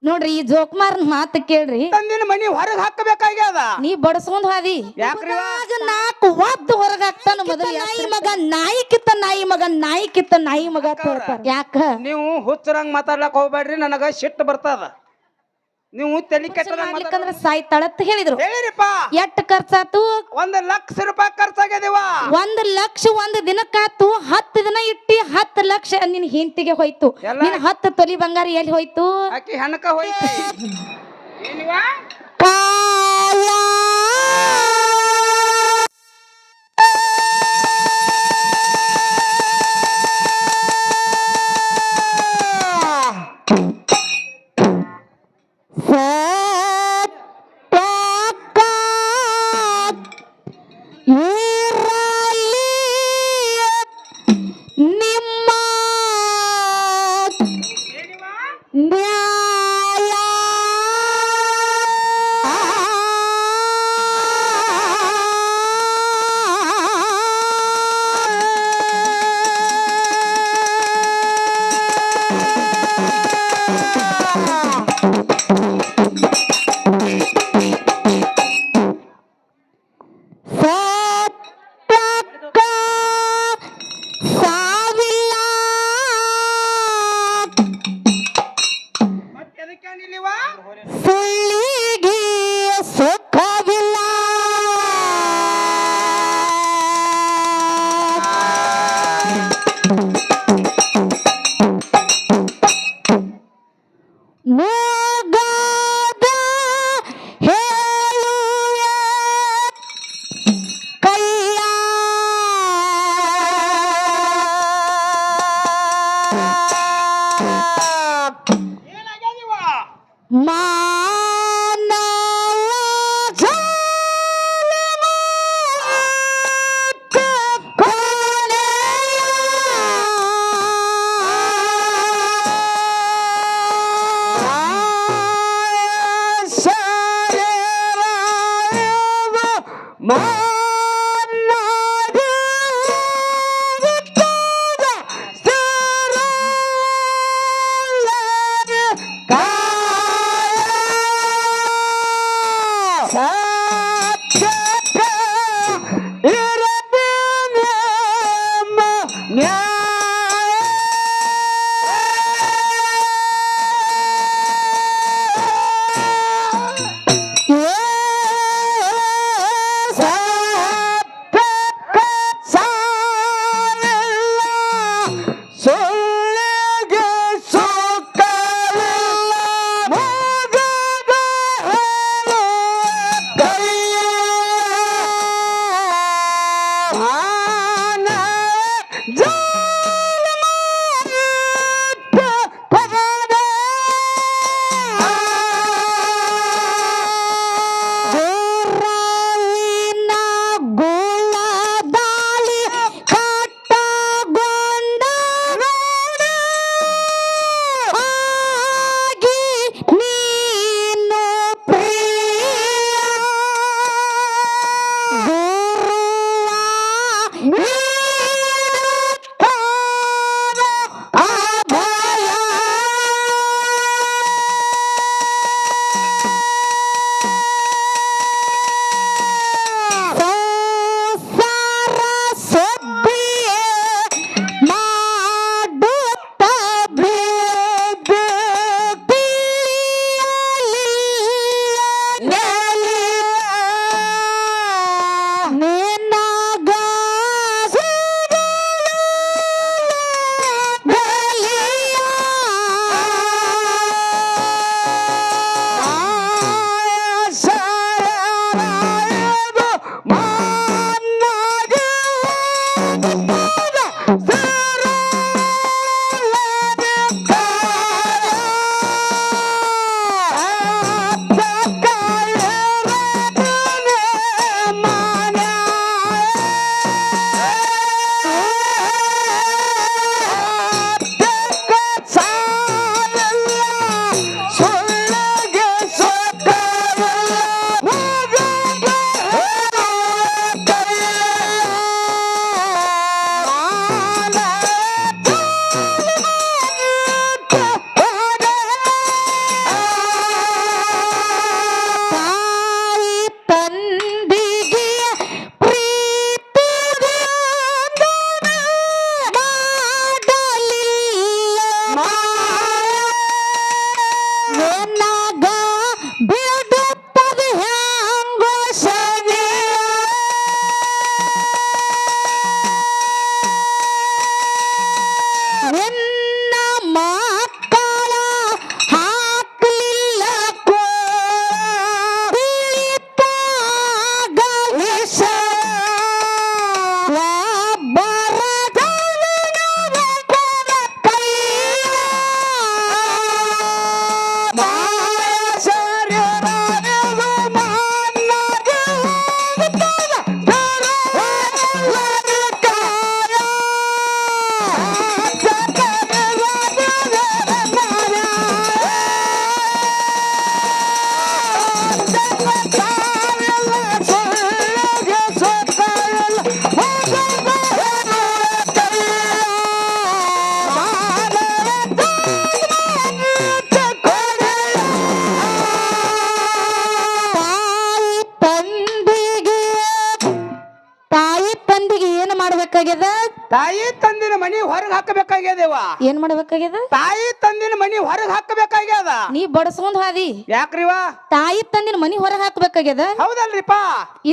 ನೋಡ್ರಿ ಈ ಜೋಕುಮಾರನ್ ಮಾತು ಕೇಳ್ರಿ ತಂದಿನ ಮನಿ ಹೊರಗ್ ಹಾಕಬೇಕಾಗ್ಯದ ನೀ ಬಡಸ್ಕೊಂಡ್ ಹಾದಿ ಯಾಕ್ರಿ ನಾಲ್ಕು ಒದ್ದು ಹೊರಗ್ ಹಾಕ್ತಾನ ಮೊದಲು ನಾಯಿ ಮಗ ನಾಯಿ ಕಿತ್ತ ನಾಯಿ ಮಗ ನಾಯಿ ಕಿತ್ತ ನಾಯಿ ಮಗ ಅಂತ ಹೇಳ್ತಾರ ಯಾಕ ನೀವು ಹುಚ್ಚರಂಗ್ ಮಾತಾಡ್ಲಕ್ ಹೋಗ್ಬೇಡ್ರಿ ನನಗ ಸಿಟ್ಟು ಬರ್ತದ ನೀವು ತಲೆ ಮಾಡ್ಲಿಕ್ಕಂದ್ರ ಸಾಯ್ತಾಳತ್ ಹೇಳಿದ್ರು ಹೇಳಿರಿಪ್ಪ ಎಷ್ಟ್ ಖರ್ಚಾತು 1,00,000 ಖರ್ಚಾಗ್ಯದಿವ 1,00,000 ಒಂದ್ ದಿನಕ್ಕಾತು 10 ದಿನ ಇಟ್ಟಿ 10,00,000 ನಿನ್ ಹೆಂಡತಿಗೆ ಹೋಯ್ತು ನಿನ್ 10 ತೊಲಿ ಬಂಗಾರ ಎಲ್ಲಿ ಹೋಯ್ತು ಆಕಿ ಹಣಕ ಹೋಯ್ತಿ ಏನಿವ ಸುಳ್ಳಿಗೆ ಸುಖವಿಲ್ಲ ಮೂಗಾದ ಹೇಳುವೆ ಕೈಯ ನೀ ಏನಾಗ ಬಿಡುತ್ತದ ಹ್ಯಾಂಗೋ ಶನಿ ನಿನ್ನ ಮಕ್ಕಳ ಹಾಕಲಿಲ್ಲ ಬೀಳಿತಾಗ ವಿಷ ಒಬ್ಬರ ತಾಯಿ ತಂದಿನ ಮನಿ ಹೊರಗೆ ಹಾಕಬೇಕಾಗ್ಯದೇವ. ಏನ್ ಮಾಡ್ಬೇಕಾಗ್ಯದ? ತಾಯಿ ತಂದಿನ ಮನಿ ಹೊರಗೆ ಹಾಕಬೇಕಾಗ್ಯದ. ನೀ ಬಡಸ್ಕೊಂಡ್ ಹಾದಿ ಯಾಕ್ರಿವ? ತಾಯಿ ತಂದಿನ ಮನಿ ಹೊರಗೆ ಹಾಕ್ಬೇಕಾಗ್ಯದ. ಹೌದಲ್ರಿಪ್ಪ.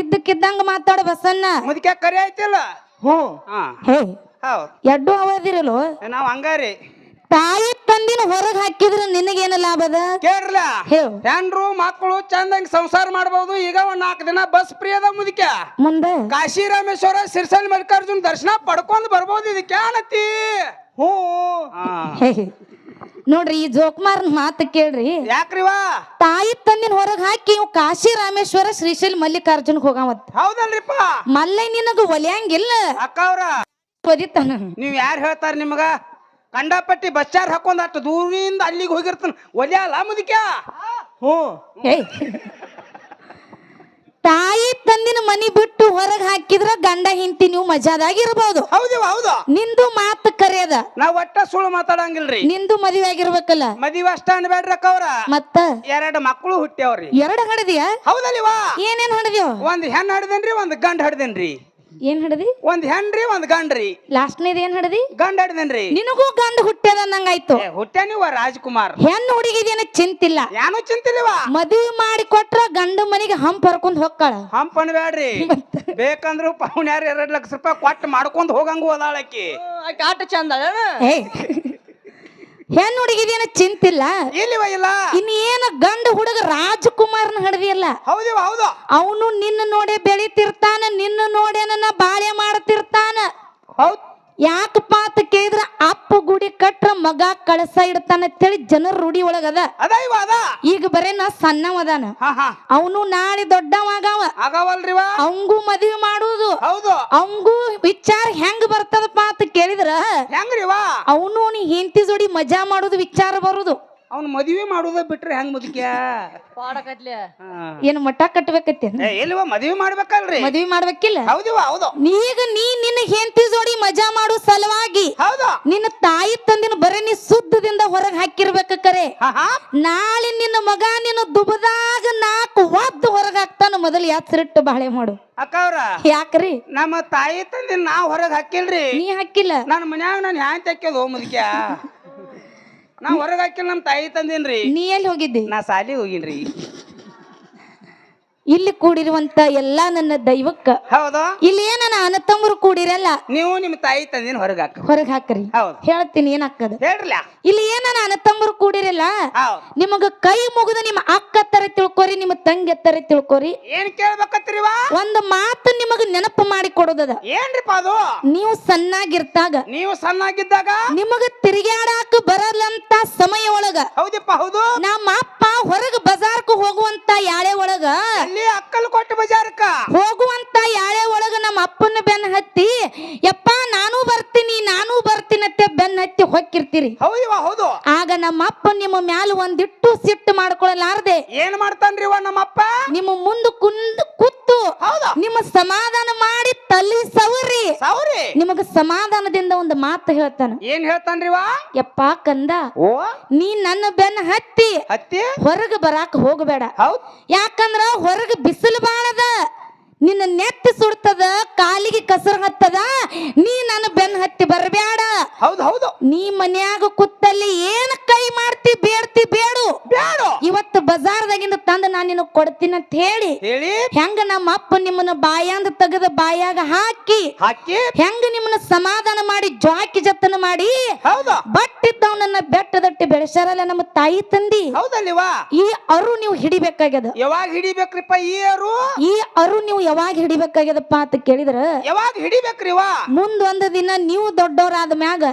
ಇದ್ದಕ್ಕಿದ್ದಂಗ ಮಾತಾಡ ಬಸನ್ನ. ಮುದಕ್ಕೆ ಕರಿ ಆಯ್ತಿಲ್ಲ. ಹೇ ಹೌದ್ ಎಡ್ಡು ಅವದಿರಲು ನಾವ್ ಹಂಗಾರಿ. ತಾಯಿ ತಂದಿನ ಹೊರಗೆ ಹಾಕಿದ್ರ ನಿನಗೇನ ಲಾಭದ? ಕೇಳ್ರಲ್ಲ, ಹೇಳು. ಹೆಣ್ರು ಮಕ್ಕಳು ಚಂದಂಗ್ ಸಂಸಾರ ಮಾಡಬಹುದು. ಈಗ ಒಂದ್ 4 ದಿನ ಬಸ್ ಫ್ರೀ ಅದ ಮುದಕ್ಕೆ. ಮುಂದೆ ಕಾಶಿ ರಾಮೇಶ್ವರ ಸಿರ್ಸಲ್ ಮಲ್ಲಿಕಾರ್ಜುನ್ ದರ್ಶನ ಪಡ್ಕೊಂಡ್ ಬರ್ಬೋದು. ಇದಕ್ಕೆ ಏನತಿ? ಹೇ ನೋಡ್ರಿ ಈ ಜೋಕುಮಾರನ್ ಮಾತು ಕೇಳ್ರಿ. ಯಾಕ್ರಿವಾ? ತಾಯಿ ತಂದಿನ ಹೊರಗೆ ಹಾಕಿ ಇವ್ ಕಾಶಿ ರಾಮೇಶ್ವರ ಶ್ರೀಶೈಲ್ ಮಲ್ಲಿಕಾರ್ಜುನ್ ಹೋಗಾವತ್. ಹೌದಲ್ರಿಪ್ಪ. ಮಲ್ಲೈ ನಿನಗ ಒಲಿಯಂಗಿಲ್ಲ. ಅಕ್ಕವ್ರ ಒದಿತಾನ. ನೀವ್ ಯಾರು ಹೇಳ್ತಾರ ನಿಮಗ? ಕಂಡಪಟ್ಟಿ ಬಚ್ಚಾರ್ ಹಾಕೊಂಡ್ ಅಷ್ಟು ದೂರಿಂದ ಅಲ್ಲಿಗೆ ಹೋಗಿರ್ತಾನ. ಒಲಿಯಲ್ಲ ಮುದಕ್ಯ. ತಾಯಿ ತಂದಿನ ಮನಿ ಬಿಟ್ಟು ಹೊರಗೆ ಹಾಕಿದ್ರ ಗಂಡ ಹಿಂತಿ ನೀವು ಮಜಾದಾಗಿರ್ಬೋದು. ಹೌದಿವ ಹೌದು. ನಿಂದು ಮಾತು ಕರೆಯದ. ನಾವ್ ಒಟ್ಟ ಸುಳ್ಳು ಮಾತಾಡಂಗಿಲ್ರಿ. ನಿಂದು ಮದುವೆ ಆಗಿರ್ಬೇಕಲ್ಲ. ಮದುವೆ ಅಷ್ಟ ಅನ್ಬೇಡ್ರಿ ಅಕ್ಕವ್ರ. ಮತ್ತ 2 ಮಕ್ಕಳು ಹುಟ್ಟ್ಯಾವ್ರಿ. 2 ಹಡದಿಯ? ಹೌದಲ್ಲಿವಾ. ಏನೇನ್ ಹಡದಿಯೋ? ಒಂದ್ ಹೆಣ್ ಹಡ್ದೇನ್ರಿ, ಒಂದ್ ಗಂಡ್ ಹಡ್ದೇನ್ರಿ. ಏನ್ ಹಡದಿ? ಒಂದ್ ಹೆಣ್ರಿ, ಒಂದ್ ಗಂಡ್ರಿ. ಲಾಸ್ಟ್ನೇದ್ ಏನ್ ಹಡದಿ? ಗಂಡ್ ಹಡ್ದೇನ್ರಿ. ನಿನಗೂ ಗಂಡ ಹುಟ್ಟ್ಯದ ನಂಗಾಯ್ತು. ಹುಟ್ಟ್ಯಾನಿವ ರಾಜ್ಕುಮಾರ್. ಹೆಣ್ಣು ಹುಡುಗಿದೇನ ಚಿಂತಿಲ್ಲ. ಯಾನು ಚಿಂತಿಲ್ವಾ. ಮದುವೆ ಮಾಡಿ ಕೊಟ್ರ ಗಂಡ ಮನೆಗೆ ಹಂಪ್ ಹರ್ಕೊಂಡ್ ಹೋಗ್ತಾಳ. ಹಂಪ್ ಅನ್ಬೇಡ್ರಿ. ಬೇಕಂದ್ರು ಪೌನ್ಯಾರ 2 ಲಕ್ಷ ರೂಪಾಯಿ ಕೊಟ್ಟು ಮಾಡ್ಕೊಂಡ್ ಹೋಗಂಗು ಹೋದಾಳಕಿ. ಆಟ ಚಂದ. ಹೆಣ್ಣು ಹುಡುಗಿದೇನ ಚಿಂತಿಲ್ಲ. ಇಲ್ಲಿವ ಇಲ್ಲ. ಇನ್ ಏನ ಗಂಡ ಹುಡುಗ ರಾಜಕುಮಾರನ ಹಡದಿಯಲ್ಲ. ಹೌದಿವ ಹೌದು. ಅವನು ನಿನ್ನ ನೋಡೇ ಬೆಳಿತಿರ್ತಾನ. ನಿನ್ನ ನೋಡೇನ ಬಾಳೆ ಮಾಡ್ತಿರ್ತಾನ. ಹೌದ್. ಯಾಕಪ್ಪ ಅಂತ ಕೇಳಿದ್ರ ಅಪ್ಪ ಗುಡಿ ಕಟ್ರ ಮಗ ಕಳಸ ಇಡ್ತಾನ ಅಂತೇಳಿ ಜನರ ರೂಢಿ ಒಳಗದ. ಅದ ಇವ ಅದ. ಈಗ ಬರೇ ನಾ ಸಣ್ಣವದಾನ. ಅವನು ನಾಳೆ ದೊಡ್ಡವಾಗವ. ಆಗವಲ್ರಿವ. ಅವಂಗೂ ಮದುವೆ ಮಾಡುದು. ಹೌದು. ಅವಂಗೂ ವಿಚಾರ ಹೆಂಗ್ ಬರ್ತದಪ್ಪ ಅಂತ ಕೇಳಿದ್ರ ಹೆಂಗ್ರಿವ? ಅವನು ನೀ ಹೆಂಡತಿ ಜೋಡಿ ಮಜಾ ಮಾಡುದು ವಿಚಾರ ಬರುದು. ಅವ್ನ ಮದುವೆ ಮಾಡುದ ಬಿಟ್ರೆ ಹೆಂಗ್ ಮುದುಕ್ಯ? ಏನ್ ಮಠ ಕಟ್ಬೇಕತ್ತೆ? ಎಲ್ಲಿವ ಮದುವೆ ಮಾಡ್ಬೇಕಲ್ರಿ. ಮದುವೆ ಮಾಡ್ಬೇಕಿಲ್ಲ. ಹೌದಿವ ಹೌದು. ಈಗ ನೀ ನಿನ್ನ ಹೆಂಡತಿ ಜೋಡಿ ಮಜಾ ಮಾಡೋ ಸಲುವಾಗಿ ಹೌದು ನಿನ್ನ ತಾಯಿ ತಂದಿನ ಬರೀ ನೀ ಶುದ್ಧದಿಂದ ಹೊರಗೆ ಹಾಕಿರ್ಬೇಕ ಕರೆ. ನಾಳೆ ನಿನ್ನ ಮಗ ನಿನ್ನ ದುಬದಾಗ 4 ಒದ್ದು ಹೊರಗೆ ಹಾಕ್ತಾನ. ಮೊದಲು ಯಾತ್ರಿಟ್ಟು ಬಾಳೆ ಮಾಡು ಅಕ್ಕವ್ರ. ಯಾಕ್ರಿ? ನಮ್ಮ ತಾಯಿ ತಂದಿನ ನಾ ಹೊರಗೆ ಹಾಕಿಲ್ರಿ. ನೀ ಹಾಕಿಲ್ಲ. ನನ್ನ ಮನ್ಯಾಗ ನಾನು ಹ್ಯಾಂತ ಹಾಕ್ಯದ ಮುದುಕ್ಯ. ನಾ ಹೊರಗೆ ಹಾಕಿಲ್ಲ. ನಮ್ಮ ತಾಯಿ ತಂದಿನ್ರಿ. ನೀ ಎಲ್ಲಿ ಹೋಗಿದ್ದಿ? ನಾ ಸಾಲಿ ಹೋಗಿನ್ರಿ. ಇಲ್ಲಿ ಕೂಡಿರುವಂತ ಎಲ್ಲಾ ನನ್ನ ದೈವಕ್ಕ. ಹೌದು. ಇಲ್ಲಿ ಏನ ಅಣ್ಣ ತಮ್ಮರು ಕೂಡಿರಲ್ಲ. ನೀವು ನಿಮ್ಮ ತಾಯಿ ತಂದಿನ ಹೊರಗೆ ಹಾಕ. ಹೊರಗೆ ಹಾಕ್ರಿ. ಹೌದು. ಹೇಳ್ತೀನಿ ಏನಾಗ್ತದ ಹೇಳ್ರಲ್ಲ. ಇಲ್ಲಿ ಏನ ಅಣ್ಣ ತಮ್ಮರು ಕೂಡಿರಲ್ಲ. ನಿಮಗ ಕೈ ಮುಗಿದ ನಿಮ್ಮ ಅಕ್ಕ ತರ ತಿಳ್ಕೊರಿ, ನಿಮ್ಮ ತಂಗಿ ತರ ತಿಳ್ಕೊರಿ. ಏನ್ ಕೇಳ್ಬೇಕತ್ರಿವಾ? ಒಂದು ಮಾತು ನಿಮಗ ನೆನಪು ಮಾಡಿ ಕೊಡೋದದ. ಏನ್ರಿಪ್ಪ ಅದು? ನೀವು ಸಣ್ಣಾಗಿರ್ತಾಗ, ನೀವು ಸಣ್ಣಾಗಿದ್ದಾಗ ನಿಮಗ ತಿರುಗಾಡಾಕ ಬರಲ್ಲಂತ ಸಮಯ ಒಳಗ. ಹೌದಪ್ಪ ಹೌದು. ನಮ್ಮ ಅಪ್ಪ ಹೊರಗ ಬಜಾರ್ಕ ಹೋಗುವಂತ ಯಾಳೆ ಒಳಗ, ಅಕ್ಕಲ್ ಕೊಟ್ಟ ಬಜಾರಕ್ಕ ಹೋಗುವಂತ ಯಾಳೆ ಒಳಗ ನಮ್ಮ ಅಪ್ಪನ ಬೆನ್ನ ಹತ್ತಿ ಯಪ್ಪ ನಾನು ಬರ್ತೀನಿ ಅಂತ ಬೆನ್ನ ಹತ್ತಿ ಹೊಕ್ಕಿರ್ತೀರಿ. ಹೌದಿವ ಹೌದು. ಆಗ ನಮ್ಮ ಅಪ್ಪ ನಿಮ್ಮ ಮ್ಯಾಲ ಒಂದಿಟ್ಟು ಸಿಟ್ಟು ಮಾಡ್ಕೊಳ್ಳಲಾರದೆ ಏನ್ ಮಾಡ್ತಾನ್ರಿವ ನಮ್ಮಪ್ಪ? ನಿಮ್ಮ ಮುಂದ ಕೂತು ನಿಮ್ಮ ಸಮಾಧಾನ ಮಾಡಿ ತಲ್ಲಿ ಸವರಿ ನಿಮಗ ಸಮಾಧಾನದಿಂದ ಒಂದು ಮಾತು ಹೇಳ್ತಾನ. ಏನ್ ಹೇಳ್ತಾನ್ರಿವ? ಯಪ್ಪ ಕಂದ, ನೀ ನನ್ನ ಬೆನ್ನ ಹತ್ತಿ ಹೊರಗೆ ಬರಾಕ ಹೋಗಬೇಡ. ಯಾಕಂದ್ರ ಹೊರಗೆ ಬಿಸಿಲು ಬಾಳದ, ನಿನ್ನ ನೆತ್ತಿ ಸುಡ್ತದ ಕಾಲಿಗೆ ಕಸರ್ ಹತ್ತದ ನೀ ನನ್ನ ಬೆನ್ ಹತ್ತಿ ಬರಬೇಡ. ಹೌದು ಹೌದು, ನೀ ಮನ್ಯಾಗ ಕುತ್ತಲ್ಲಿ ಏನ್ ಕೈ ಮಾಡ್ತಿ ಬೇಡ್ತಿ ಬೇಡು. ಇವತ್ತು ಬಜಾರ್ದಾಗಿಂದ ತಂದ ನಾನು ನಿನಗ್ ಕೊಡ್ತೀನಿ ಅಂತ ಹೇಳಿ ಹೆಂಗ ನಮ್ಮ ಅಪ್ಪ ನಿಮ್ಮನ್ನ ಬಾಯಾಂದ ತೆಗೆದ ಬಾಯಾಗ ಹಾಕಿ ಹೆಂಗ ನಿಮ್ಮನ್ನ ಸಮಾಧಾನ ಮಾಡಿ ಜಾಕಿ ಜತನ ಮಾಡಿ ಬಟ್ಟಿದ್ದವನನ್ನ ಬೆಟ್ಟದಟ್ಟಿ ಬೆಳೆಸಾರಲ್ಲ ನಮ್ಮ ತಾಯಿ ತಂದಿ. ಈ ಅರು ನೀವು ಹಿಡಿಬೇಕಾಗ್ಯದ. ಯಾವಾಗ ಹಿಡಿಬೇಕ್ರಿಪ್ಪ ಈ ಅರು ನೀವು ಯಾವಾಗ ಹಿಡಿಬೇಕಾಗ್ಯದಪ್ಪ ಅಂತ ಕೇಳಿದ್ರ ಯಾವಾಗ ಹಿಡಿಬೇಕ್ರಿ? ಮುಂದೊಂದು ದಿನ ನೀವು ದೊಡ್ಡವರಾದ ಮ್ಯಾಗ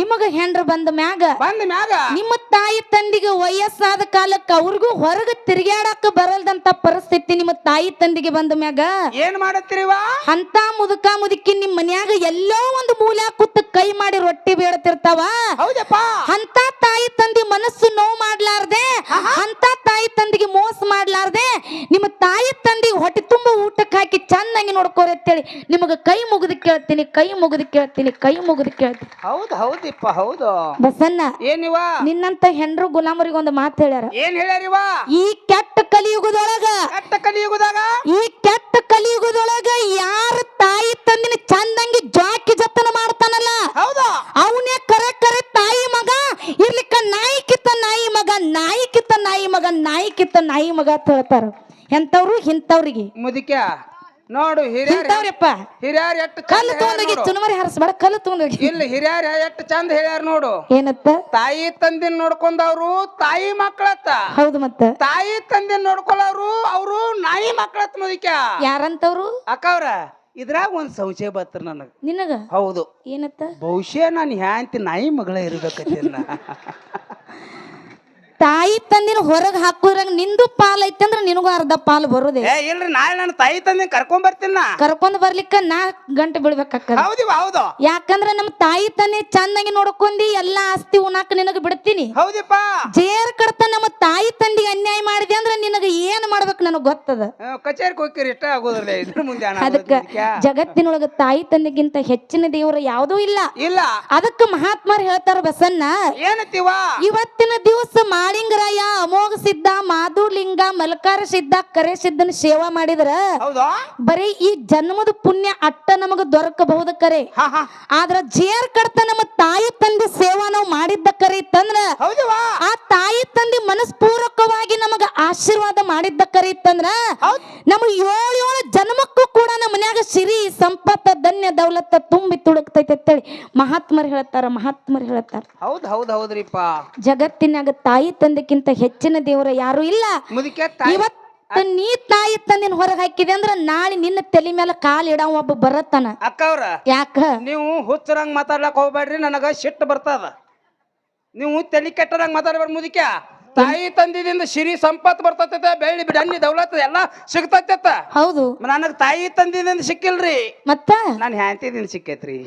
ನಿಮಗ ಹೆಂಡ್ರ ಬಂದ ಮ್ಯಾಗ ನಿಮ್ಮ ತಾಯಿ ತಂದಿಗೆ ವಯಸ್ಸಾದ ಕಾಲಕ್ಕ ಅವ್ರಿಗೂ ಹೊರಗ ತಿರುಗಾಡಕ ಬರಲ್ದಂತ ಪರಿಸ್ಥಿತಿ ನಿಮ್ಮ ತಾಯಿ ತಂದಿಗೆ ಬಂದ ಮ್ಯಾಗ ಏನ್ ಮಾಡತ್ತೀರಿವ? ಅಂತ ಮುದುಕ ಮುದುಕಿ ನಿಮ್ ಮನ್ಯಾಗ ಎಲ್ಲೋ ಒಂದು ಮೂಲೆ ಕೂತ್ ಕೈ ಮಾಡಿ ರೊಟ್ಟಿ ಬೇಡತಿರ್ತಾವ. ಅಂತ ತಾಯಿ ತಂದಿ ಮನಸ್ಸು ನೋವು ಮಾಡ್ಲಾರ್ದೆ, ಅಂತ ತಾಯಿ ತಂದಿಗೆ ಮೋಸ ಮಾಡ್ಲಾರ್ದೆ, ನಿಮ್ಮ ತಾಯಿ ತಂದಿ ಹೊಟ್ಟೆ ತುಂಬ ಊಟಕ್ಕೆ ಹಾಕಿ ಚೆನ್ನಾಗಿ ನೋಡ್ಕೋರಿ ಅಂತೇಳಿ ನಿಮಗ ಕೈ ಮುಗಿದು ಕೇಳ್ತೀನಿ, ಕೈ ಮುಗಿದು ಕೇಳ್ತೀನಿ, ಕೈ ಮುಗಿದು ಕೇಳ್ತೀನಿ. ಹೌದು ಹೌದಿಪ್ಪ, ಹೌದು ಬಸನ್ನ. ಏನಿವ? ನಿನ್ನಂತ ಹೆಂಡ್ರು ಗುಲಾಮರಿಗೆ ಒಂದು ಮಾತು ಹೇಳ್ಯಾರ. ಏನ್ ಹೇಳ್ಯಾರಿವ? ಈ ಕೆಟ್ಟ ಕಲಿಯುಗದೊಳಗ ಈ ಕೆಟ್ಟ ಕಲಿಯುಗದೊಳಗ ಯಾರ ತಾಯಿ ತಂದಿನ ಚಂದಂಗಿ ಜಾಕಿ ಜತನ ಮಾಡ್ತಾನಲ್ಲ ಅವನೇ ಕರೆ ಕರೆ ತಾಯಿ ಮಗ. ಇರ್ಲಿಕ್ಕ ನಾಯಿ ಕಿತ್ತ ನಾಯಿ ಮಗ, ನಾಯಿ ಕಿತ್ತ ನಾಯಿ ಮಗ, ನಾಯಿ ಕಿತ್ತ ನಾಯಿ ಮಗ ಅಂತ ಹೇಳ್ತಾರ. ಎಂತವ್ರು ಇಂಥವ್ರಿಗೆ ಮುದಿಕ ನೋಡು. ಹಿರಿಯರಪ್ಪ, ಹಿರಿಯರ್ ಎಷ್ಟು ಕಲ್ಲು ತಗೊಂಡೋಗಿ ಚುನಮರಿ ಹರಸ್ಬೇಡ, ಕಲ್ಲು ತಗೊಂಡೋಗಿ. ಇಲ್ಲ, ಹಿರಿಯರ್ ಎಷ್ಟು ಚಂದ ಹೇಳ್ಯಾರ ನೋಡು. ಏನತ್ತ? ತಾಯಿ ತಂದಿನ ನೋಡ್ಕೊಂಡವ್ರು ತಾಯಿ ಮಕ್ಕಳತ್ತ. ಹೌದು, ಮತ್ತ ತಾಯಿ ತಂದಿನ ನೋಡ್ಕೊಳ್ಳೋರು ಅವರು ನಾಯಿ ಮಕ್ಕಳತ್ತ. ಮುದಿಕ ಯಾರಂತವ್ರು? ಅಕ್ಕವ್ರ ಇದ್ರಾಗ ಒಂದ್ ಸಂಶಯ ಬರ್ತರ ನನಗ. ನಿನಗ? ಹೌದು. ಏನತ್ತ? ಬಹುಶಃ ನಾನು ಹ್ಯಾಂತಿ ನಾಯಿ ಮಗಳ ಇರ್ಬೇಕತ್ತಿನ. ತಾಯಿ ತಂದಿನ ಹೊರಗ್ ಹಾಕುದ್ರಾಗ ನಿಂದು ಪಾಲ್ ಐತಿ ಅಂದ್ರ ನಿನಗೂ ಅರ್ಧ ಪಾಲ್ ಬರುದೇ. ಇಲ್ರಿ, ನಾಳೆ ನಾನು ತಾಯಿ ತಂದಿನ ಕರ್ಕೊಂಡ್ ಬರ್ತೀನ. ಕರ್ಕೊಂಡ್ ಬರ್ಲಿಕ್ಕ 4 ಗಂಟೆ ಬೀಳ್ಬೇಕಾಗ್ತದ. ಹೌದು. ಯಾಕಂದ್ರ ನಮ್ ತಾಯಿ ತಂದೆ ಚೆನ್ನಾಗಿ ನೋಡ್ಕೊಂಡಿ ಎಲ್ಲಾ ಆಸ್ತಿ ಉಣಾಕ ನಿನಗ ಬಿಡ್ತೀನಿ. ಹೌದಿಪ್ಪ. ಜೇರ್ ಕಡ್ತ ನಮ್ಮ ತಾಯಿ ತಂದಿಗೆ ಅನ್ಯಾಯ ಮಾಡಿದೆ ಅಂದ್ರ ನಿನಗ ಏನ್ ಮಾಡ್ಬೇಕು ನನಗ್ ಗೊತ್ತದ. ಕಚೇರಿಗೆ ಹೋಗ್ತೀರಿ, ಇಷ್ಟ ಆಗೋದ್ರಲ್ಲ ಇದ್ರ ಮುಂದೆ. ಅದಕ್ಕ ಜಗತ್ತಿನೊಳಗ ತಾಯಿ ತಂದೆಗಿಂತ ಹೆಚ್ಚಿನ ದೇವರು ಯಾವುದೂ ಇಲ್ಲ. ಅದಕ್ಕ ಮಹಾತ್ಮರು ಹೇಳ್ತಾರ ಬಸನ್ನ, ಏನತ್ತೀವ? ಇವತ್ತಿನ ದಿವಸ ಮಾಳಿಂಗರಾಯ, ಅಮೋಘ ಸಿದ್ಧ, ಮಾಧುಲಿಂಗ, ಮಲಕಾರ ಸಿದ್ಧ, ಕರೆ ಸಿದ್ಧನ ಸೇವಾ ಮಾಡಿದ್ರ ಬರೀ ಈ ಜನ್ಮದ ಪುಣ್ಯ ಅಟ್ಟ ನಮಗ ದೊರಕಬಹುದು ಕರೆ. ಆದ್ರ ಜೇರ್ ಕಡ್ತ ನಮ್ಮ ತಾಯಿ ತಂದೆ ಸೇವಾ ನಾವು ಮಾಡಿದ್ದ ಕರೆ ಇತ್ತಂದ್ರ ಆ ತಾಯಿ ತಂದೆ ಮನಸ್ಪೂರ್ವಕವಾಗಿ ನಮಗ ಆಶೀರ್ವಾದ ಮಾಡಿದ್ದ ಕರೆ ಇತ್ತಂದ್ರ ನಮ್ಮ 7 ಜನ್ಮಕ್ಕೂ ಕೂಡ ನಮ್ಮ ಮನ್ಯಾಗ ಸಿರಿ ಸಂಪತ್ತ ಧನ್ಯ ದೌಲತ್ತ ತುಂಬಿ ತುಳುಕ್ತೈತೆ ಅಂತೇಳಿ ಮಹಾತ್ಮರು ಹೇಳ್ತಾರ. ಹೌದ್ರಿಪ್ಪ. ಜಗತ್ತಿನಾಗ ತಾಯಿ ತಂದೆಕ್ಕಿಂತ ಹೆಚ್ಚಿನ ದೇವರ ಯಾರು ಇಲ್ಲ. ಇವತ್ತು ನೀ ತಾಯಿ ತಂದಿನ ಹೊರಗೆ ಹಾಕಿದೆ ಅಂದ್ರ ನಾಳೆ ನಿನ್ನ ತಲೆ ಮೇಲೆ ಕಾಲ್ ಇಡವ ಒಬ್ಬ ಬರತ್ತಾನ. ಅಕ್ಕವ್ರ ಯಾಕ ನೀವು ಹುಚ್ಚರಂಗ್ ಮಾತಾಡ್ಲಕ್ ಹೋಗ್ಬೇಡ್ರಿ, ನನಗ ಸಿಟ್ಟು ಬರ್ತದ. ನೀವು ತಲೆ ಕೆಟ್ಟರಂಗ್ ಮಾತಾಡ್ಬೇಡ ಮುದಿಕ. ತಾಯಿ ತಂದಿದಿಂದ ಸಿರಿ ಸಂಪತ್ ಬರ್ತೈತೆ, ಬೆಳ್ಳಿ ಬಿಡಣ್ಣಿ ದೌಲತ್ ಎಲ್ಲ ಸಿಗ್ತೈತ. ಹೌದು, ನನಗ ತಾಯಿ ತಂದಿದಿಂದ ಸಿಕ್ಕಿಲ್ರಿ, ಮತ್ತ ನಾನು ಹ್ಯಾಂತಿದಿಂದ ಸಿಕ್ಕೈತ್ರಿ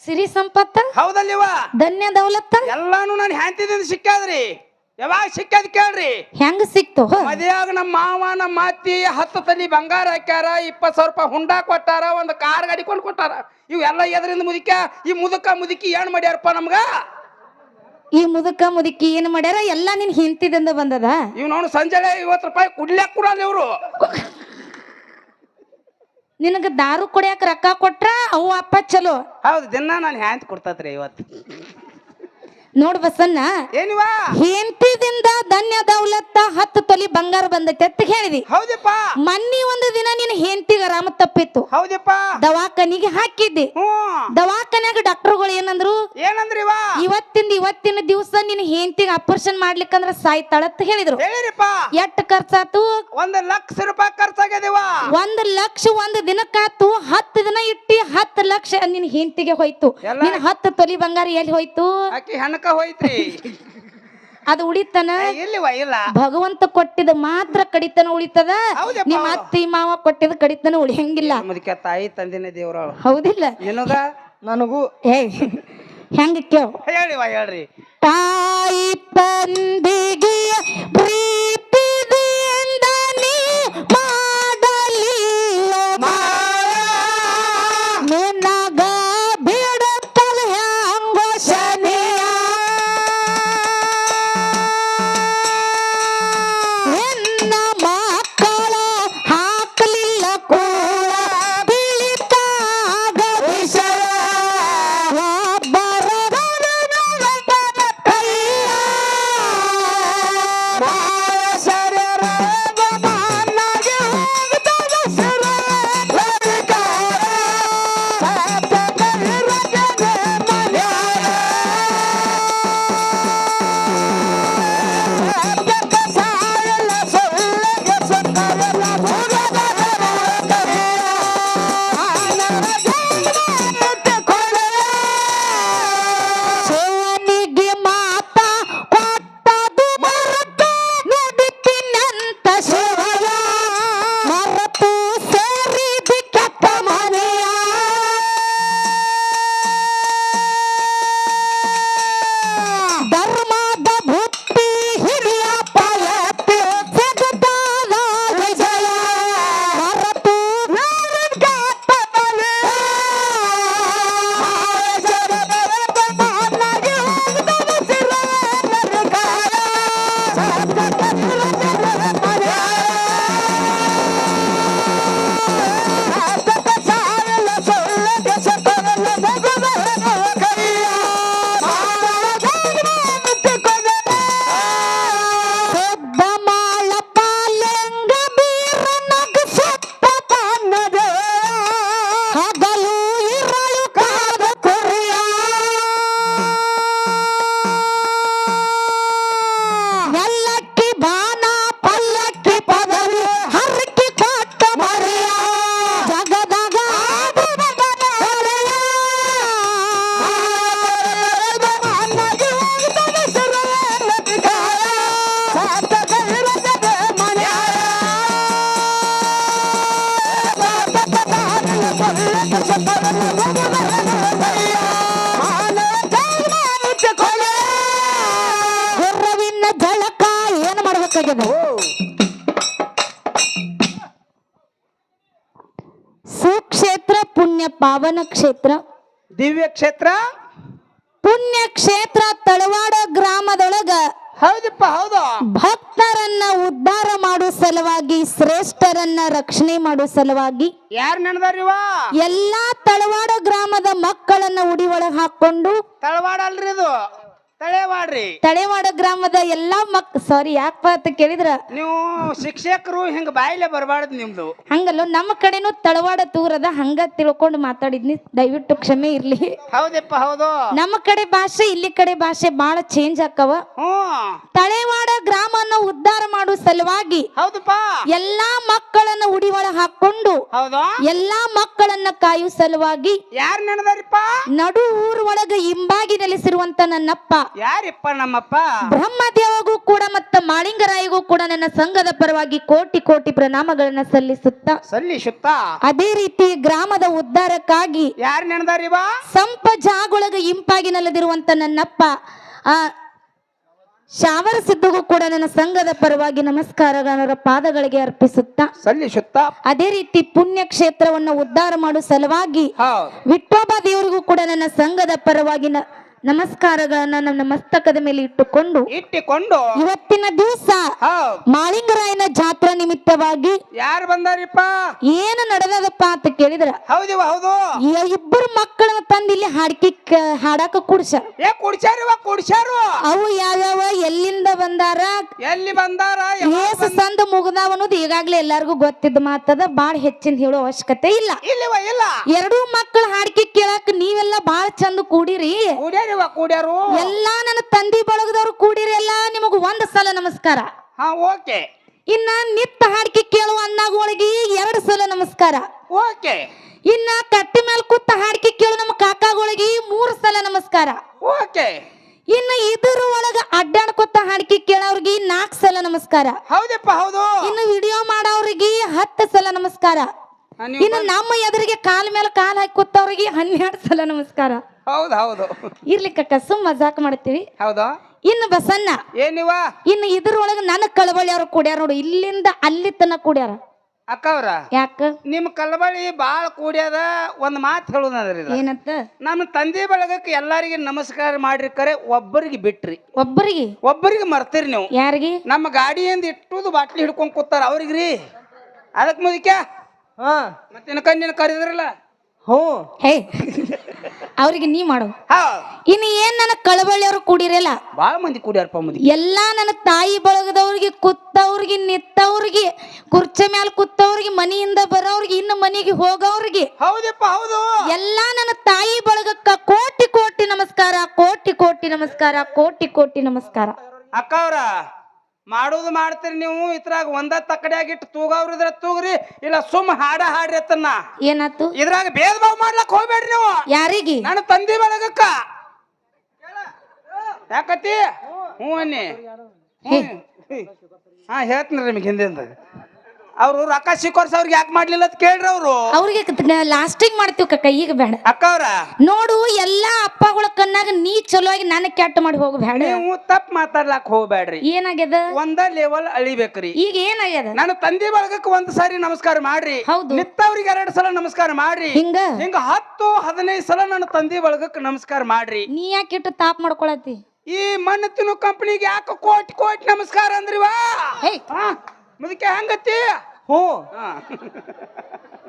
ಸಿರಿ ಸಂಪತ್ತ. ಹೌದಲ್ಲಿವ? ಧನ್ಯ ದೌಲತ್ತ ಎಲ್ಲಾನು ನಾನು ಹ್ಯಾಂತಿದಿಂದ ಸಿಕ್ಕಾದ್ರಿ. ಯಾವಾಗ ಸಿಕ್ಕದ್ ಕೇಳ್ರಿ. ಹೆಂಗ ಸಿಕ್ತು? ಮದ್ಯಾಗ ನಮ್ಮ ಮಾವ ನಮ್ಮ ಅತ್ತಿ 10 ತೊಲಿ ಬಂಗಾರ ಹಾಕ್ಯಾರ, 20,000 ರೂಪಾಯಿ ಹುಂಡ ಕೊಟ್ಟಾರ, ಒಂದು ಕಾರ್ ಗಾಡಿ ಕೊಟ್ಟಾರ. ಇವೆಲ್ಲ ಎದರಿಂದ ಮುದಿಕ? ಈ ಮುದುಕಿ ಏನ್ ಮಾಡ್ಯಾರಪ್ಪ ನಮ್ಗ? ಈ ಮುದುಕಿ ಏನ್ ಮಾಡ್ಯಾರ? ಎಲ್ಲಾ ನಿನ್ ಹಿಂತಿದಿಂದ ಬಂದದ. ಇವ್ ನೋಡು ಸಂಜೆ 50 ರೂಪಾಯಿ ಕುಡ್ಲ್ಯಾಕ್ ಕೊಡಲ್ಲ ಇವ್ರು. ನಿನಗ ದಾರು ಕುಡಿಯಾಕ ರೊಕ್ಕ ಕೊಟ್ರ ಅವು ಅಪ್ಪ ಚಲೋ. ಹೌದು, ದಿನ ನಾನು ಹ್ಯಾಂತ್ ಕೊಡ್ತತ್ರಿ. ಇವತ್ತು ನೋಡ್ ಬಸನ್ನ, ಹೆಂಡತಿದಿಂದ ಧನ್ಯ ದೌಲತ್ತ 10 ತೊಲಿ ಬಂಗಾರ ಬಂದೈತೆ ಅಂತ ಹೇಳಿದಿ. ಹೌದಪ್ಪ. ಮನ್ನಿ ಒಂದು ದಿನ ನಿನ್ ಹೆಂಡತಿಗ ಆರಾಮ ತಪ್ಪಿತ್ತು. ಹೌದಪ್ಪ. ದವಾಖಾನಿಗೆ ಹಾಕಿದ್ದಿ. ದವಾಖಾನ್ಯಾಗ ಡಾಕ್ಟರ್ಗಳು ಏನಂದ್ರು? ಇವತ್ತಿನ ದಿವಸ ನಿನ್ ಹೆಂಡತಿಗೆ ಆಪರೇಷನ್ ಮಾಡ್ಲಿಕ್ಕಂದ್ರ ಸಾಯ್ತಾಳತ್ ಹೇಳಿದ್ರು. ಎಷ್ಟ್ ಖರ್ಚಾತು? 1 ಲಕ್ಷ ರೂಪಾಯಿ ಖರ್ಚಾಗ್ಯದಿವ. 1 ಲಕ್ಷ ಒಂದು ದಿನಕ್ಕಾತು. 10 ದಿನ ಇಟ್ಟಿ 10 ಲಕ್ಷ ನಿನ್ ಹೆಂಡತಿಗೆ ಹೋಯ್ತು. ನಿನ್ 10 ತೊಲಿ ಬಂಗಾರ ಎಲ್ಲಿ ಹೋಯ್ತು? ಹೋಯ್ತ್ರಿ. ಅದು ಉಳಿತನ? ಇಲ್ಲ, ಭಗವಂತ ಕೊಟ್ಟಿದ ಮಾತ್ರ ಕಡಿತನ ಉಳಿತದ. ನಿಮ್ಮ ಅತ್ತಿ ಮಾವ ಕೊಟ್ಟಿದ ಕಡಿತನ ಉಳಿಯಂಗಿಲ್ಲ. ತಾಯಿ ತಂದಿನ ದೇವ್ರ. ಹೌದಿಲ್ಲ? ನನಗೂ ಹೆಂಗ ಕೇಳ ಹೇಳ್ರಿ. ತಾಯಿ ತಂದಿಗೆ ಪ್ರೀತಿಯಿಂದ ನೀ ಮಾಡಲಿ ನಿನಗ ಬಿಡುತ್ತಲ ಹೆಂಗೋ ಶನಿಯ. ಹೆಣ್ಣ ಮಕ್ಕಳ ಹಾಕಲಿಲ್ಲ ಬೇಕಾಗ್ಯದ. ಸುಕ್ಷೇತ್ರ ಪುಣ್ಯ ಪಾವನ ಕ್ಷೇತ್ರ, ದಿವ್ಯ ಕ್ಷೇತ್ರ, ಪುಣ್ಯ ಕ್ಷೇತ್ರ ತಳವಾಡ ಗ್ರಾಮದೊಳಗ ಹೌದಪ್ಪ ಹೌದು. ಭಕ್ತರನ್ನ ಉದ್ಧಾರ ಮಾಡುವ ಸಲುವಾಗಿ, ಶ್ರೇಷ್ಠರನ್ನ ರಕ್ಷಣೆ ಮಾಡುವ ಸಲುವಾಗಿ ಯಾರು ನೆನದಾರಿವ? ಎಲ್ಲಾ ತಳವಾಡ ಗ್ರಾಮದ ಮಕ್ಕಳನ್ನ ಉಡಿ ಒಳಗ್ ಹಾಕೊಂಡು, ತಳವಾಡ ಅಲ್ರಿ ಇದು, ತಳೆವಾಡ್ರಿ. ತಳವಾಡ ಗ್ರಾಮದ ಎಲ್ಲಾ ಸಾರಿ ಯಾಕಪ್ಪ ಅಂತ ಕೇಳಿದ್ರ, ನೀವು ಶಿಕ್ಷಕರು ಹಿಂಗ ಬಾಯಿಲೆ ಬರಬಾರ್ದು ನಿಮ್ದು. ಹಂಗಲ್ಲ, ನಮ್ಮ ಕಡೆನೂ ತಳವಾಡ ತೂರದ, ಹಂಗ ತಿಳ್ಕೊಂಡು ಮಾತಾಡಿದ್ನಿ, ದಯವಿಟ್ಟು ಕ್ಷಮೆ ಇರ್ಲಿ. ಹೌದಪ್ಪ ಹೌದು. ನಮ್ಮ ಕಡೆ ಭಾಷೆ ಇಲ್ಲಿ ಕಡೆ ಭಾಷೆ ಬಾಳ ಚೇಂಜ್ ಆಕ್ಕವ. ತಳವಾಡ ಗ್ರಾಮನ ಉದ್ಧಾರ ಮಾಡುವ ಸಲುವಾಗಿ ಹೌದಪ್ಪ ಎಲ್ಲಾ ಮಕ್ಕಳನ್ನ ಉಡಿ ಒಳಗ್ ಹಾಕೊಂಡು, ಹೌದು, ಎಲ್ಲಾ ಮಕ್ಕಳನ್ನ ಕಾಯುವ ಸಲುವಾಗಿ ಯಾರು ನೆನದಾರಿಪ್ಪ? ನಡು ಊರ್ ಒಳಗ ಹಿಂಬಾಗಿ ನೆಲೆಸಿರುವಂತ ನನ್ನಪ್ಪ ಯಾರಿಪ್ಪ? ನಮ್ಮಪ್ಪ ಬ್ರಹ್ಮದೇವಗೂ ಕೂಡ ಮತ್ತ ಮಾಳಿಂಗರಾಯಿಗೂ ಕೂಡ ನನ್ನ ಸಂಘದ ಪರವಾಗಿ ಕೋಟಿ ಕೋಟಿ ಪ್ರಣಾಮಗಳನ್ನ ಸಲ್ಲಿಸುತ್ತ ಅದೇ ರೀತಿ ಗ್ರಾಮದ ಉದ್ಧಾರಕ್ಕಾಗಿ ಯಾರು ನೆನದಾರಿವ? ಸಂಪ ಜಾಗೊಳಗ ಇಂಪಾಗಿ ನೆಲೆದಿರುವಂತ ನನ್ನಪ್ಪ ಶಾವರ ಸಿದ್ಧಗೂ ಕೂಡ ನನ್ನ ಸಂಘದ ಪರವಾಗಿ ನಮಸ್ಕಾರಗಳ ಪಾದಗಳಿಗೆ ಸಲ್ಲಿಸುತ್ತ ಅದೇ ರೀತಿ ಪುಣ್ಯ ಕ್ಷೇತ್ರವನ್ನು ಉದ್ಧಾರ ಮಾಡುವ ಸಲುವಾಗಿ ವಿಠೋಬ ದೇವರಿಗೂ ಕೂಡ ನನ್ನ ಸಂಘದ ಪರವಾಗಿ ನಮಸ್ಕಾರಗಳನ್ನ ನನ್ನ ಮಸ್ತಕದ ಮೇಲೆ ಇಟ್ಟುಕೊಂಡು ಇವತ್ತಿನ ದಿವಸ ಮಾಳಿಂಗರಾಯನ ಜಾತ್ರಾ ನಿಮಿತ್ತವಾಗಿ ಯಾರು ಬಂದಾರಿಪ್ಪ? ಏನು ನಡೆದದಪ್ಪ ಅಂತ ಕೇಳಿದ್ರ, ಹೌದು ಹೌದು, ಇಬ್ಬರು ಮಕ್ಕಳನ್ನ ತಂದು ಇಲ್ಲಿ ಹಾಡಾಕ ಕುಡ್ಸಾರು. ಅವು ಯಾವ್ಯಾವ ಎಲ್ಲಿಂದ ಬಂದಾರ, ಎಲ್ಲಿ ಬಂದಾರ, ಏಸು ಸಂದ ಮುಗದಾವ ಅನ್ನೋದು ಈಗಾಗ್ಲೇ ಎಲ್ಲಾರ್ಗು ಗೊತ್ತಿದ್ದ ಮಾತದ, ಬಾಳ ಹೆಚ್ಚಿನ ಹೇಳೋ ಅವಶ್ಯಕತೆ ಇಲ್ಲ. ಎರಡೂ ಮಕ್ಕಳ ಹಾಡಿಕೆ ಕೇಳಾಕ ನೀವೆಲ್ಲ ಬಾಳ ಚಂದ ಕೂಡಿರಿ. ಎಲ್ಲಾ ನನ್ನ ತಂದಿ ಬಳಗದವ್ರು ಕೂಡಿರಿ, ಎಲ್ಲ ನಿಮಗ ಒಂದ್ ಸಲ ನಮಸ್ಕಾರ. ಇನ್ನ ನಿತ್ತ ಹಾಡಿಕೆ ಕೇಳುವ ಅಣ್ಣಗಳಿಗೆ 2 ಸಲ ನಮಸ್ಕಾರ. ಇನ್ನ ಕಟ್ಟಿ ಮೇಲೆ ಕೂತ ಹಾಡಿಕೆ ಕೇಳು ನಮ್ಮ ಕಾಕಾಗಳಿಗೆ 3 ಸಲ ನಮಸ್ಕಾರ. ಇನ್ನ ಇದ್ರ ಒಳಗ ಅಡ್ಡಾಡ್ಕೊತ ಹಾಡಿಕೆ ಕೇಳೋರ್ಗಿ 4 ಸಲ ನಮಸ್ಕಾರ. ಹೌದಪ್ಪ ಹೌದು. ಇನ್ನು ವಿಡಿಯೋ ಮಾಡೋರಿಗೆ 10 ಸಲ ನಮಸ್ಕಾರ. ಇನ್ನು ನಮ್ಮ ಎದುರಿಗೆ ಕಾಲ ಮೇಲೆ ಕಾಲ್ ಹಾಕಿ ಕೂತವ್ರಿಗೆ 12 ಸಲ ನಮಸ್ಕಾರ. ಹೌದು ಇರ್ಲಿ ಕಕ್ಕ, ಸುಮ್ ಮಜಾಕ್ ಮಾಡ್ತೀವಿ. ಹೌದಾ? ಇನ್ನು ಬಸನ್ನ ಏನಿವ? ಇನ್ನು ಇದ್ರೊಳಗ ನನ್ನ ಕಳಬಳ್ಳಿ ಅವ್ರು ಕೂಡ್ಯಾರ ನೋಡು, ಇಲ್ಲಿಂದ ಅಲ್ಲಿ ತನಕ ಕೂಡ್ಯಾರ. ಅಕ್ಕವ್ರ, ಯಾಕ ನಿಮ್ ಕಳಬಳ್ಳಿ ಬಾಳ ಕೂಡ್ಯಾದ. ಒಂದ್ ಮಾತು ಹೇಳುದ್ರಿ, ಏನಂತ? ನಮ್ಮ ತಂದೆ ಬಳಗಕ್ಕೆ ಎಲ್ಲಾರಿಗೆ ನಮಸ್ಕಾರ ಮಾಡ್ರಿ, ಕರೆ ಒಬ್ಬರಿಗೆ ಬಿಟ್ರಿ, ಒಬ್ಬರಿಗೆ ಮರ್ತೀರಿ ನೀವು. ಯಾರಿಗೆ? ನಮ್ಮ ಗಾಡಿಯಿಂದ ಇಟ್ಟುದು ಬಾಟ್ಲಿ ಹಿಡ್ಕೊಂಡ್ ಕೂತಾರ ಅವ್ರಿಗ್ರಿ. ಅದಕ್ ಮುದಿಕ ಮತ್ತೇನ ಕಣ್ಣಿನ ಕರೆದ್ರಲ್ಲ, ಹೇ ಅವ್ರಿಗೆ ನೀ ಮಾಡು. ಇನ್ನು ಏನ್ ನನ್ನ ಕಳಬಳ್ಳಿಯವ್ರು ಕೂಡಿರಲ್ಲ, ಬಾಳ ಮಂದಿ ಕೂಡ್ಯಾರಪ್ಪ ಮುದಿ. ಎಲ್ಲಾ ನನ್ನ ತಾಯಿ ಬಳಗದವ್ರಿಗೆ, ಕೂತವ್ರಿಗೆ, ನಿತ್ತವ್ರಿಗೆ, ಕುರ್ಚಿ ಮ್ಯಾಲ ಕೂತವ್ರಿಗೆ, ಮನೆಯಿಂದ ಬರೋವ್ರಿಗೆ, ಇನ್ನು ಮನೆಗೆ ಹೋಗೋವ್ರಿಗೆ, ಹೌದಪ್ಪ ಹೌದು, ಎಲ್ಲಾ ನನ್ನ ತಾಯಿ ಬಳಗಕ್ಕ ಕೋಟಿ ಕೋಟಿ ನಮಸ್ಕಾರ, ಕೋಟಿ ಕೋಟಿ ನಮಸ್ಕಾರ, ಕೋಟಿ ಕೋಟಿ ನಮಸ್ಕಾರ. ಅಕ್ಕವ್ರ, ಮಾಡುದು ಮಾಡ್ತೀರಿ ನೀವು. ಇದ್ರಾಗ ಒಂದ ತಕ್ಕಡಿಯಾಗಿಟ್ಟು ತೂಗವ್ರಿದ್ರ ತೂಗ್ರಿ, ಇಲ್ಲ ಸುಮ್ ಹಾಡ್ರಿ ಅತ್ತನ್ನ. ಏನಾತು? ಇದ್ರಾಗ ಭೇದ ಭಾವ ಮಾಡ್ಲಕ್ ಹೋಗ್ಬೇಡ್ರಿ ನೀವು. ಯಾರಿಗೆ? ನನ್ನ ತಂದಿ ಬಳಗಕ್ಕ. ಯಾಕತಿ? ಹ್ಞೂ ಅನ್ನಿ. ಹೇಳ್ತೀನಿ ನಿಮಗೆ ಹಿಂದಿಂದ. ಅವ್ರು ರೊಕ್ಕ ಸಿಕ್ಕೋರ್ಸ್ ಅವ್ರಿಗೆ ಯಾಕೆ ಮಾಡ್ಲಿಲ್ಲ ಅಂತ ಕೇಳ್ರಿ. ಅವ್ರಿಗೆ ಲಾಸ್ಟಿಂಗ್ ಮಾಡ್ತೀವಿ ಕಕ್ಕ, ಈಗ ಬೇಡ. ಅಕ್ಕವ್ರ ನೋಡು, ಎಲ್ಲಾ ಅಪ್ಪಗಳ ಕಣ್ಣಾಗ ನೀ ಚಲೋಗಿ ನಾನು ಕೆಟ್ಟ ಮಾಡಿ ಹೋಗ್ಬೇಡ. ನೀವು ತಪ್ಪು ಮಾತಾಡ್ಲಾಕ್ ಹೋಗ್ಬೇಡ್ರಿ. ಏನಾಗ್ಯದ? ಒಂದ ಲೆವೆಲ್ ಅಳಿಬೇಕ್ರಿ. ಈಗ ಏನಾಗ್ಯದ? ನನ್ನ ತಂದೆ ಬಳಗಕ್ಕೆ 1 ಸಾರಿ ನಮಸ್ಕಾರ ಮಾಡ್ರಿ. ನಿತ್ತವ್ರಿಗೆ 2 ಸಲ ನಮಸ್ಕಾರ ಮಾಡ್ರಿ. ಹಿಂಗ 10-15 ಸಲ ನನ್ನ ತಂದೆ ಬಳಗಕ್ಕೆ ನಮಸ್ಕಾರ ಮಾಡ್ರಿ. ನೀ ಯಾಕೆ ಇಟ್ಟು ತಾಪ್ ಮಾಡ್ಕೊಳತಿ? ಈ ಮಣ್ಣು ತಿನ್ನು ಕಂಪನಿಗೆ ಯಾಕೆ ಕೋಟಿ ಕೋಟಿ ನಮಸ್ಕಾರ ಅಂದ್ರಿವಾ? ಮುದಕ್ಕೆ ಹಂಗತಿ?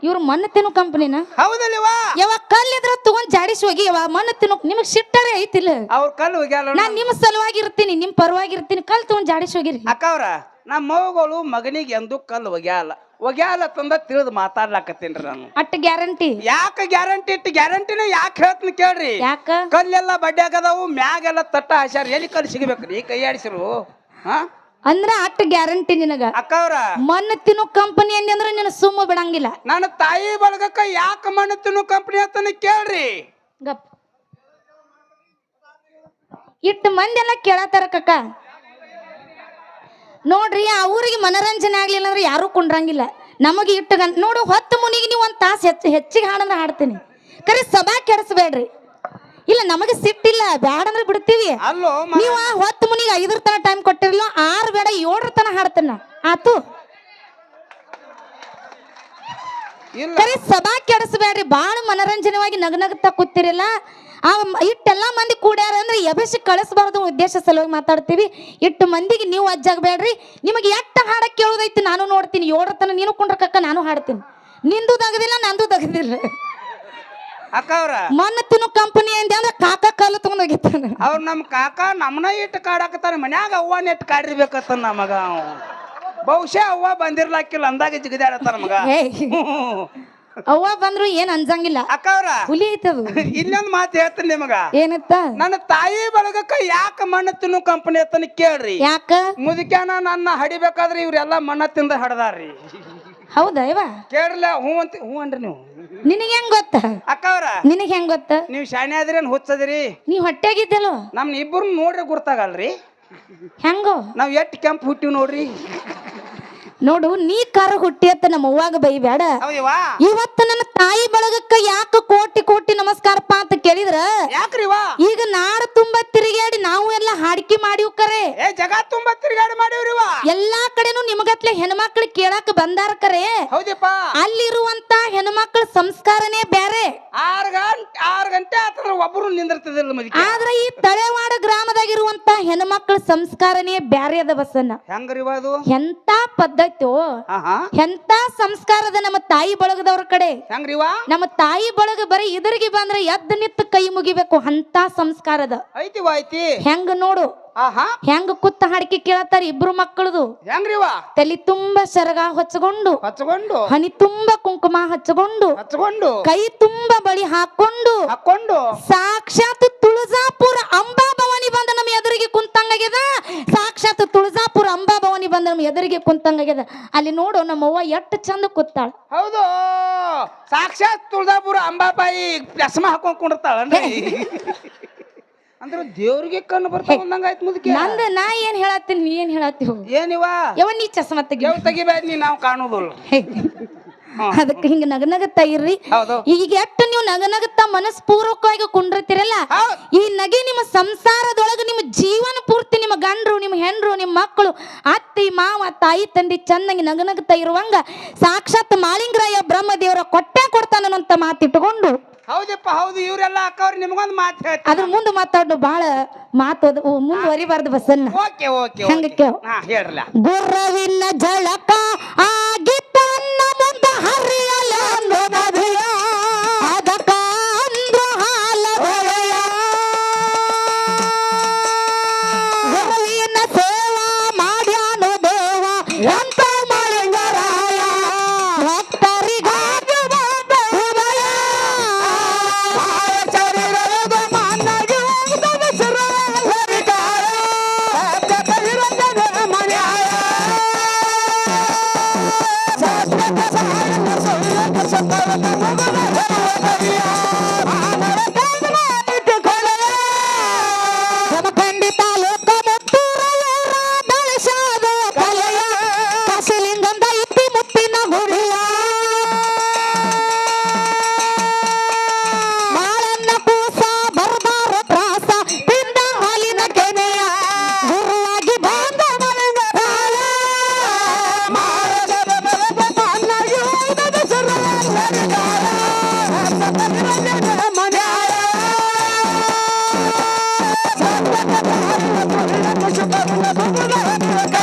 ಇವ್ರು ಮಣ್ಣು ತಿನ್ನು ಕಂಪನಿನ? ಹೌದಲ್ವಾ? ಯಾವಾಗ ಕಲ್ಲಿದ್ರ ತಗೊಂಡ್ ಜಾಡಿಸಿ ಹೋಗಿ ಮಣ್ಣು ತಿನ್ನು. ನಿಮಗ್ ಸಿಟ್ಟರೆ ಐತಿಲ್ಲ? ಅವ್ರ ಕಲ್ಲು ಹೋಗ್ಯಾಲ, ನಾನ್ ನಿಮ್ ಸಲುವಾಗಿ ಇರ್ತೀನಿ, ನಿಮ್ ಪರವಾಗಿ ಇರ್ತೀನಿ. ಕಲ್ ತಗೊಂಡ್ ಜಾಡಿಸಿ ಹೋಗಿರಿ. ಅಕ್ಕವ್ರ, ನಮ್ಮ ಮಗಳು ಮಗನಿಗೆ ಎಂದೂ ಕಲ್ಲು ಒಗ್ಯಾಲ ತಂದ ತಿಳಿದು ಮಾತಾಡ್ಲಾಕತ್ತೀನ್ರಿ ನಾನು. ಅಟ್ಟ ಗ್ಯಾರಂಟಿ? ಯಾಕೆ ಗ್ಯಾರಂಟಿ? ಇಟ್ಟು ಗ್ಯಾರಂಟಿನ ಯಾಕೆ ಹೇಳ್ತೀನಿ ಕೇಳ್ರಿ. ಯಾಕ? ಕಲ್ಲೆಲ್ಲ ಬಡ್ಡ್ಯಾಗದಾವು, ಮ್ಯಾಗೆಲ್ಲ ತಟ್ಟ ಹಾಸ್ಯಾರ, ಎಲ್ಲಿ ಕಲ್ಲು ಸಿಗಬೇಕ್ರಿ? ಕೈ ಆಡಿಸಿರು. ಅಂದ್ರ ಅಟ್ಟ ಗ್ಯಾರಂಟಿ ನಿನಗ? ಅಕ್ಕವ್ರ, ಮಣ್ಣು ತಿನ್ನು ಕಂಪನಿ ಅಂದ್ರೆ ನೀನು ಸುಮ್ಮ ಬಿಡಂಗಿಲ್ಲ. ನನ್ನ ತಾಯಿ ಬಳಗಕ್ಕ ಯಾಕೆ ಮಣ್ಣು ತಿನ್ನು ಕಂಪನಿ ಅಂತ ಕೇಳ್ರಿ. ಗಪ್ ಇಟ್ಟು ಮಂದಿ ಎಲ್ಲ ಕೇಳತ್ತಾರ ಕಕ್ಕ. ನೋಡ್ರಿ, ಅವ್ರಿಗೆ ಮನರಂಜನೆ ಆಗ್ಲಿಲ್ಲ ಅಂದ್ರೆ ಯಾರು ಕುಂಡ್ರಂಗಿಲ್ಲ. ನಮಗೆ ಇಟ್ಟು ನೋಡು, 10 ಮುನಿಗೆ ನೀವು 1 ತಾಸು ಹೆಚ್ಚಿಗೆ ಹಾಡಂದ್ರೆ ಹಾಡ್ತೀನಿ. ಕರೆ ಸಭಾ ಕೆಡಿಸ್ಬೇಡ್ರಿ. ಇಲ್ಲ ನಮಗೆ ಸಿಟ್ಟಿಲ್ಲ ಬ್ಯಾಡ ಅಂದ್ರೆ ಬಿಡ್ತೀವಿ. ಅಲ್ಲೋ ನೀವ ಹೊತ್ತು ಮುನಿಗೆ 5 ತನ ಟೈಮ್ ಕೊಟ್ಟಿರಲ್ಲ 6 ಬೇಡ 7 ತನ ಹಾಡ್ತಾನ ಆತು. ಕರೆ ಸಭಾ ಕೆಡಿಸಬೇಡ್ರಿ, ಬಾಳ ಮನರಂಜನವಾಗಿ ನಗನಗ್ತಾ ಕೂತಿರಲ್ಲ. ಆ ಇಟ್ಟೆಲ್ಲ ಮಂದಿ ಕೂಡ್ಯಾರ ಅಂದ್ರೆ ಎಬಸಿ ಕಳಿಸಬಾರ್ದು ಉದ್ದೇಶ ಸಲುವಾಗಿ ಮಾತಾಡ್ತೀವಿ. ಇಟ್ಟು ಮಂದಿಗೆ ನೀವು ಅಜ್ಜಾಗಬೇಡ್ರಿ. ನಿಮಗೆ ಎಟ್ಟ ಹಾಡಕ್ಕೆ ಕೇಳೋದೈತಿ ನಾನು ನೋಡ್ತೀನಿ. 7 ತನ ನೀನು ಕುಂಡ್ರಕಕ್ಕ ನಾನು ಹಾಡ್ತೀನಿ. ನಿಂದು ದಗದಿಲ್ಲ ನಂದು ದಗದಿಲ್ಲ. ಅಕ್ಕ ಅವ್ರ ಮಣ್ಣ ತಿನ್ನು ಕಂಪನಿ ಅಂದೆ ಅಂದ್ರೆ ಕಾಕ ಕಾಲು ತಗೊಂಡ್ ಹೋಗಿತ್ತಾನ. ಅವ್ರ ನಮ್ ಕಾಕ ನಮ್ಮನ ಇಟ್ಟು ಕಾಡಾಕತ್ತಾನ. ಮನ್ಯಾಗ ಅವ್ವನ ಇಟ್ಟು ಕಾಡಿರ್ಬೇಕತ್ತ ನಮಗ. ಬಹುಶಃ ಅವ್ವ ಬಂದಿರ್ಲಾಕಿಲ್ಲ ಅಂದಾಗ ಜಿಗದಾಡತ್ತಾನ ಮಗ. ಅವ್ವ ಬಂದ್ರು ಏನ್ ಅನ್ಸಂಗಿಲ್ಲ. ಅಕ್ಕ ಅವ್ರ ಹುಲಿ ಐತದು. ಇನ್ನೊಂದ್ ಮಾತು ಹೇಳ್ತೀನಿ ನಿಮಗ. ಏನತ್ತ? ನನ್ನ ತಾಯಿ ಬಳಗಕ್ಕ ಯಾಕ ಮಣ್ಣ ತಿನ್ನು ಕಂಪನಿ ಅತ್ತನ ಕೇಳ್ರಿ. ಯಾಕ? ಮುದುಕ್ಯಾನ ನನ್ನ ಹಡಿಬೇಕಾದ್ರೆ ಇವ್ರೆಲ್ಲಾ ಮಣ್ಣ ತಿಂದ ಹಡದಾರ್ರಿ. ಹೌದಾ ಇವ? ಕೇಳಲ್ಲ ಹ್ಞೂ ಅನ್ರಿ ನೀವು. ನಿನಗೆ ಹೆಂಗ್ ಗೊತ್ತ? ಅಕ್ಕ ಅವ್ರ ನಿನಗೆ ಹೆಂಗ್ ಗೊತ್ತ? ನೀವು ಶಾಣೆ ಆದ್ರೇನ್ ಹುಚ್ಚದಿರಿ. ನೀ ಹೊಟ್ಟೆಗಿದ್ದಲು ನಮ್ ಇಬ್ಬರು ನೋಡ್ರಿ ಗುರ್ತಾಗಲ್ರಿ. ಹೆಂಗೋ ನಾವ್ ಎಷ್ಟ್ ಕೆಂಪ್ ಹುಟ್ಟಿವ್ ನೋಡ್ರಿ. ನೋಡು ನೀ ಕರ ಹುಟ್ಟಿ ಅಂತ ನಮ್ಮ ಅವ್ವಾಗ ಬೈಬೇಡ. ಇವತ್ತು ನನ್ನ ತಾಯಿ ಬಳಗಕ್ಕ ಯಾಕ ಕೋಟಿ ಕೋಟಿ ನಮಸ್ಕಾರಪ್ಪ ಅಂತ ಕೇಳಿದ್ರ ಯಾಕ್ರಿವಾ ಈಗ ನಾಡ ತುಂಬಾ ತಿರುಗಾಡಿ ನಾವು ಎಲ್ಲ ಹಾಡಿಕೆ ಮಾಡಿವ್ ಕರೆ. ಜಗ ತುಂಬಾ ತಿರುಗಾಡಿ ಮಾಡಿವ್ರಿವ. ಎಲ್ಲಾ ಕಡೆನೂ ನಿಮಗತ್ಲೆ ಹೆಣ್ಮಕ್ಳು ಕೇಳಾಕ ಬಂದಾರ ಕರೆ. ಹೌದಪ್ಪ. ಅಲ್ಲಿರುವಂತ ಹೆಣ್ಮಕ್ಳ ಸಂಸ್ಕಾರನೇ ಬೇರೆ. 6 ಗಂಟೆ ಆತಂದ್ರ ಒಬ್ಬರು ನಿಂದಿರ್ತದಿಲ್ಲ ಮದಿ. ಆದ್ರೆ ಈ ತಳೆವಾಡ ಗ್ರಾಮದಾಗಿರುವಂತ ಹೆಣ್ಮಕ್ಳ ಸಂಸ್ಕಾರನೇ ಬ್ಯಾರೆ ಅದ ಬಸನ್ನ. ಹೆಂಗ್ರಿವ ಅದು? ಎಂತ ಪದ್ಧತಿ ಎಂತ ಸಂಸ್ಕಾರದ ನಮ್ಮ ತಾಯಿ ಬಳಗದವ್ರ ಕಡೆ. ಹೆಂಗ್ರಿವಾ? ನಮ್ಮ ತಾಯಿ ಬಳಗ ಬರೀ ಇದರಿಗೆ ಬಂದ್ರೆ ಎದ್ದು ನಿತ್ತು ಕೈ ಮುಗಿಬೇಕು ಅಂತ ಸಂಸ್ಕಾರದ ಐತಿವಾ ಐತಿ. ಹೆಂಗ ನೋಡು ಹೆಂಗ ಕುತ್ತ ಹಾಡಿಕೆ ಕೇಳತ್ತಾರ ಇಬ್ರು ಮಕ್ಕಳದು. ಹೆಂಗ್ರಿವಾ? ತಲೆ ತುಂಬಾ ಸರಗ ಹೊಚ್ಚಗೊಂಡು ಹನಿ ತುಂಬಾ ಕುಂಕುಮ ಹಚ್ಚಗೊಂಡು ಕೈ ತುಂಬಾ ಬಳಿ ಹಾಕೊಂಡು ಸಾಕ್ಷಾತ್ ತುಳಜಾಪುರ ಅಂಬಾಭವಾನಿ ಬಂದ ನಮ್ಮ ಎದುರಿಗೆ ಕುಂತಂಗಾಗ್ಯದ. ಸಾಕ್ಷಾತ್ ತುಳಜಾಪುರ ಅಂಬಾಭವಾನಿ ಬಂದ ನಮ್ಮ ಎದುರಿಗೆ ಕುಂತಂಗಾಗ್ಯದ. ಅಲ್ಲಿ ನೋಡು ನಮ್ಮವ್ವ ಎಷ್ಟು ಚಂದ ಕೂತಾಳ. ಹೌದು, ಸಾಕ್ಷಾತ್ ತುಳಜಾಪುರ ಅಂಬಾಬಾಯಿ ಚಸ್ಮ ಹಾಕೊಂಡ್ ಕುಂಡಿರ್ತಾಳನ್ರಿ. ಅಂದ್ರೆ ದೇವ್ರಿಗೆ ಕಣ್ಣು ಬರ್ತಾವ ಅಂದಂಗಾಯ್ತು ಮುದುಕಿ. ನಂದ ನಾ ಏನ್ ಹೇಳತ್ತೀನಿ ನೀ ಏನ್ ಹೇಳತ್ತೀವಿ? ಏನಿವ ಯಾವ ನೀ ಚಸ್ಮ ತೆಗಿಬೇಡ ನೀ, ನಾವು ಕಾಣುದಿಲ್ಲ. ಅದಕ್ಕೆ ಹಿಂಗ ನಗನಗತ್ತಾ ಇರ್ರಿ. ಈಗ ಎಷ್ಟು ನೀವು ನಗನಗತ್ತಾ ಮನಸ್ಪೂರ್ವಕವಾಗಿ ಕುಂಡಿರ್ತೀರಲ್ಲ, ಈ ನಗೆ ನಿಮ್ಮ ಸಂಸಾರದೊಳಗ ನಿಮ್ಮ ಜೀವನ ಪೂರ್ತಿ ನಿಮ್ಮ ಗಂಡ್ರು ನಿಮ್ಮ ಹೆಣ್ರು ನಿಮ್ಮ ಮಕ್ಕಳು ಅತ್ತಿ ಮಾವ ತಾಯಿ ತಂದೆ ಚೆನ್ನಾಗಿ ನಗನಗತ್ತಾ ಇರುವಂಗ ಸಾಕ್ಷಾತ್ ಮಾಳಿಂಗರಾಯ ಬ್ರಹ್ಮದೇವರ ಕೊಟ್ಟೆ ಕೊಡ್ತಾನಂತ ಮಾತಿಟ್ಟುಕೊಂಡು. ಹೌದಪ್ಪ ಹೌದು. ಇವರೆಲ್ಲ ಅಕ್ಕವ್ರು ನಿಮ್ಗೊಂದು ಮಾತು ಹೇಳ್ತಾರೆ. ಅದ್ರ ಮುಂದೆ ಮಾತಾಡು ಬಾಳ ಮಾತು ಮುಂದುವರಿಬಾರ್ದು ಬಸನ್ನ. ಹಂಗ ಹೇಳ್ರಲ್ಲ. ಗುರ್ರವಿನ ಜಳಕ ಆಗಿತ್ತ ಮುಂದ ಹರಿಯಲ ಅದಕ್ಕ ಅಂದ್ರ ಹಾಲ ಗುರುವಿನ ಸೇವಾ ಮಾಡ್ಯಾನು ದೇವ ಅಂತ ಮಾಳಿಂಗರಾಯ ಭಕ್ತರಿಗಾಗಿ Manya